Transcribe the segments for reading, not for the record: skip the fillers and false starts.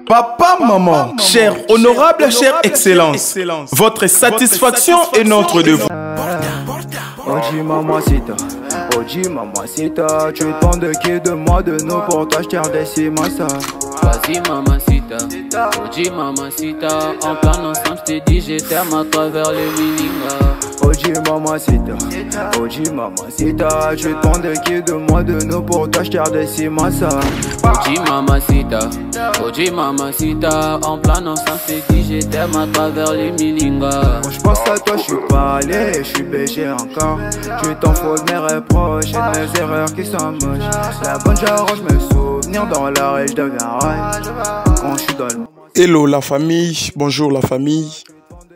Papa, maman, chère, honorable, chère excellence, votre satisfaction est notre devoir. Oji mamacita, Oji mamacita, tu es tant de qui de moi de nous pour toi je t'ai redessus massa. Vas-y mamacita, Oji mamacita, en plein ensemble je t'ai dit je t'aime à travers les Mininga. Oji mamacita, tu es tant de qui de moi de nous pour toi je t'ai redessus massa. Oji mamacita, en plein ensemble je t'ai dit je t'aime à travers les Mininga. Quand je pense à toi je suis pas allé, je suis péché encore. Tu t'en fous de mes reproches et de mes erreurs qui sont moches. La bonne j'arrange mes souvenirs dans la rue, je deviens rail quand je suis dans le... Hello la famille, bonjour la famille.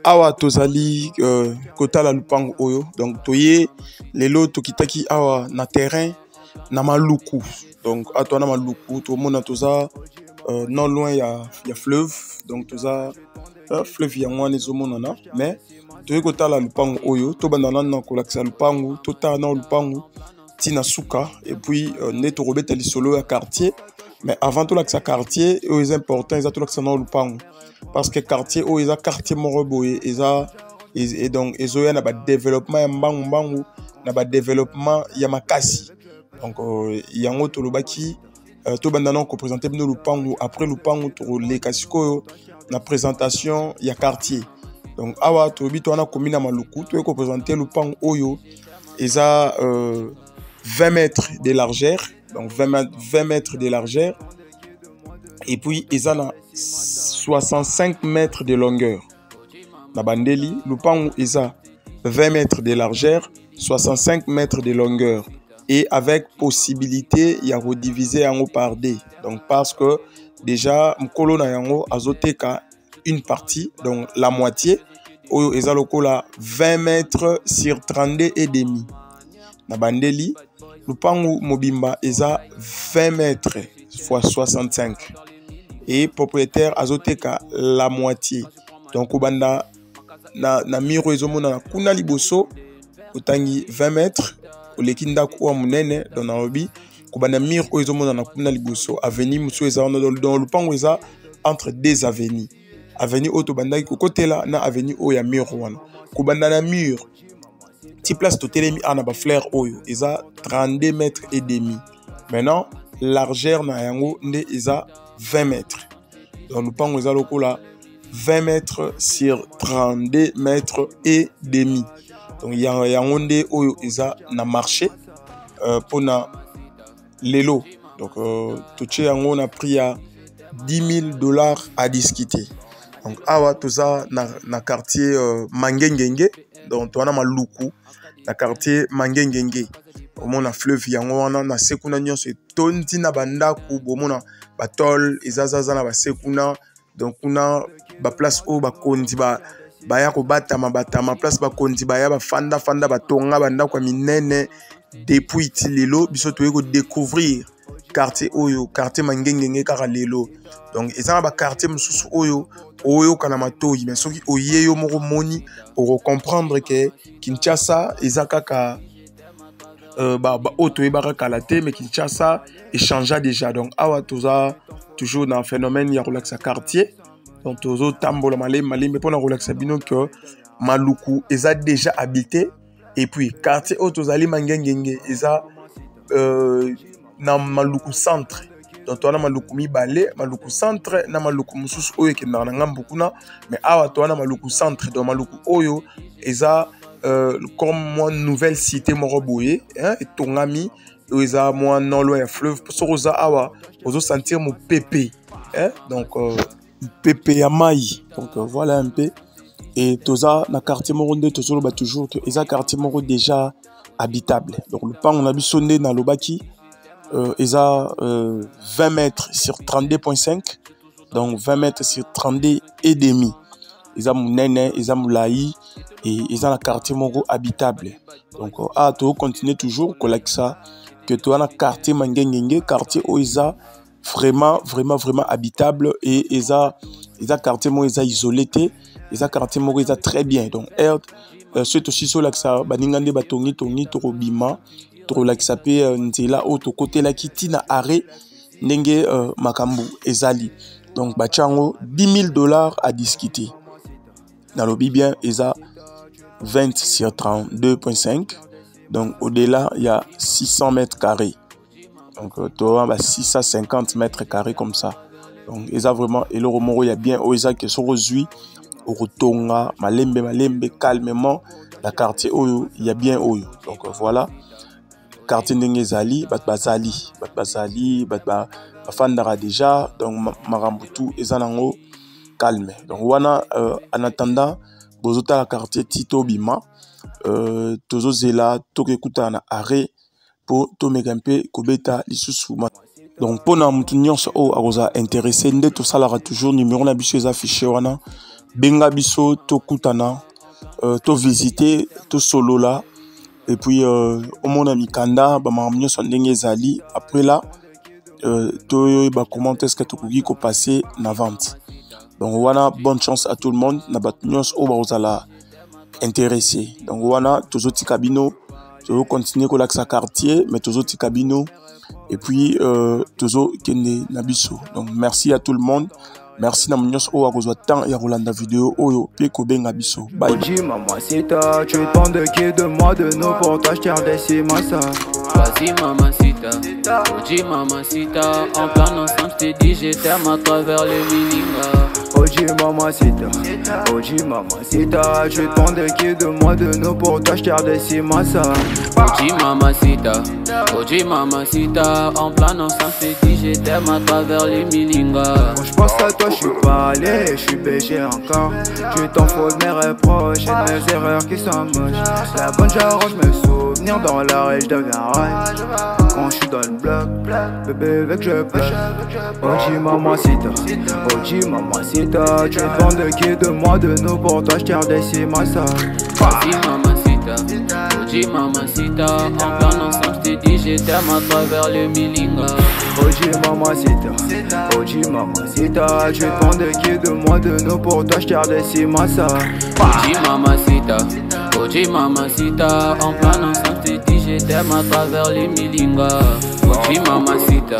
Awa tozali kota la lupango oyo. Donc toye lelo tokitaki awa na terrain na maluku. Donc atwa na maluku to mona toza non loin ya fleuve. Donc toza fleuve ya ngwane zo monana mais toye kota la lupango oyo to bandana na kolakisa lupango to ta na lupango tina suka et puis ne to robeta lisolo ya quartier. Mais avant tout, là, quartier, c'est important, ils ont tout là, dans le pan. Parce que quartier, ils ont quartier moroboé, et donc, ils ont un développement, un développement, il y a makasi. Donc, il y a un autre baki, tout le monde qui présente le pan, après le pan, les casicos, la présentation, il y a quartier. Donc, awa, tout le monde a commis dans maluku, tout le monde présente le pan, oyo, ils ont 20 mètres de largeur. Donc 20 mètres de largeur. Et puis, ils ont 65 mètres de longueur. La bandeli, le pan, ils ont 20 mètres de largeur, 65 mètres de longueur. Et avec possibilité, il y a redivisé en haut par D. Donc, parce que déjà, Mkolo na yango azoteka une partie, donc la moitié. Ils ont 20 mètres sur 32 et demi. La bandeli, Lupangu Mobimba est à 20 mètres fois 65. Et propriétaire Azoteka la moitié. Donc, Obanda na miro ezomona na kuna liboso otangi 20 mètres. Olekinda kwa munene dans Nairobi. Obanda miro ezomona na kuna liboso. Avenue Musu eza dans Lupangu eza entre deux avenues. Avenue Otobanda ki côté là na avenue Oya miro wana. Obanda na mur. Si place to telemi ana ba fleur oyo eza 32 mètres et demi. Maintenant largeur na yango nde eza 20 mètres. Donc nous pango eza lokola 20 mètres sur 32 mètres et demi. Donc yango nde oyo eza na marché pour na lelo. Donc touché yango na prix à $10,000 à discuter. Donc awa toza na quartier Mangengenge. Donc toana maluku na quartier Mangengenge. Omona fleuve yango wana na sekuna nyonso etondi na bandaku bomona batol ezazaza na basekuna. Donc kuna ba place o bakondi baya kobatama batama place bakondi baya bafanda batonga bandaku minene depuis tilelo biso toye ko découvrir quartier oyo quartier Mangengenge kaka lelo. Donc ezana ba quartier mususu oyo kana matoyi mais soki oyeyo moko moni pour comprendre que Kinshasa ezakaka auto ebaka la te mais Kinshasa échangea déjà. Donc awa toza toujours dans phénomène ya relaxa quartier. Donc tozo tambola malé mais pour la relaxa bino que maluku eza déjà habité et puis quartier auto zali Mangengenge eza na maluku centre. Donc on a maluku mibale, maluku centre, na maluku mususu oyo ki na ngambu kuna, mais awa to na maluku centre, donc maluku oyo eza comme moi nouvelle cité moroboye, hein, et tongami eza moi non loin fleuve, so roza awa, ozo sentir mon pépé, hein, donc pépé ya mai. Donc voilà un peu. Et toza na quartier moronde tozo ba toujours que eza quartier moro déjà habitable. Donc le pan on a bisonné na lobaki. Ils ont 20 mètres sur 32,5. Donc 20 mètres sur 32 et demi. Ils ont Mounene, ils ont Moulaï et ils ont un quartier moro habitable. Donc tu continues toujours comme ça que tu as un quartier Mangengenge, quartier où ils ont vraiment habitable et ils ont quartier moro ils ont isolé, ils ont quartier moro ils ont très bien. Donc c'est aussi sur là que ça baningande batongi torobima. Relaxa pe nzela auto côté la kitina arrêt ndenge makambu ezali. Donc bachango 10 000 $ à discuter. Dans le bien, ils ont 20 sur 32,5. Donc au-delà, il y a 600 mètres carrés. Donc tu as 650 mètres carrés comme ça. Donc ils ont vraiment, et le romoro, il y a bien, ils ont qui sont reçus au Rotonga, Malembe, calmement. La quartier, il y a bien Oyo. Donc voilà. Quartier Ndengezali, Bazali, Fandara déjà. Donc Marambutu, ils ont calme. Donc voilà, en attendant, bozota la quartier Tito Bima, tozo zela, toke kuta na arrêt pour to megampe kobeta lisusu. Donc pour na mutu nyonso o akoza intéressé nde to salara toujours numéro na biso eza affiché wana. Benga biso to kutana, to visiter, to solo là. Et puis au monde mikanda, ba mamnyo so ndenge ezali. Après là, to ba comment est-ce que to kuki ko passer na vente. Donc voilà, bonne chance à tout le monde. Na batnyos o bazala intéressé. Donc voilà, tous autres cabino, tous continuer avec sa quartier, mais tous autres cabino et puis tous autres kende nabiso. Donc merci à tout le monde. Merci na mnyos o akozwa temps ya rolanda vidéo oyo pe ko benga biso. Bye. Oji mamacita, tu demandes de qui de moi de nous pour t'acheter des simasa. Vas-y mamacita, Oji mamacita, en plan ensemble je t'ai dit je t'aime à travers le Milinga. Oji mamacita, tu demandes de qui de moi de nous pour t'acheter des simasa. Oji mamacita, en plan ensemble je t'ai dit je t'aime à travers le Milinga. Quand je pense à toi je suis pas allé, je suis péché encore. Tu t'en fous de mes reproches et de mes erreurs qui sont moches. La bonne j'arrange mes souvenirs dans la rue, je deviens rage. Quand je suis dans le bloc, bébé veut que je pêche. Oji mamacita, tu demandes de qui de moi de nous pour t'acheter des simasa. Oji mamacita, en plan ensemble je t'ai dit je t'aime à travers le Milinga. Oji mamacita, tu demandes de qui de moi de nous pour t'acheter des simasa. Oji mamacita, en plan ensemble je t'ai dit je t'aime à travers le Milinga. Oji mamacita.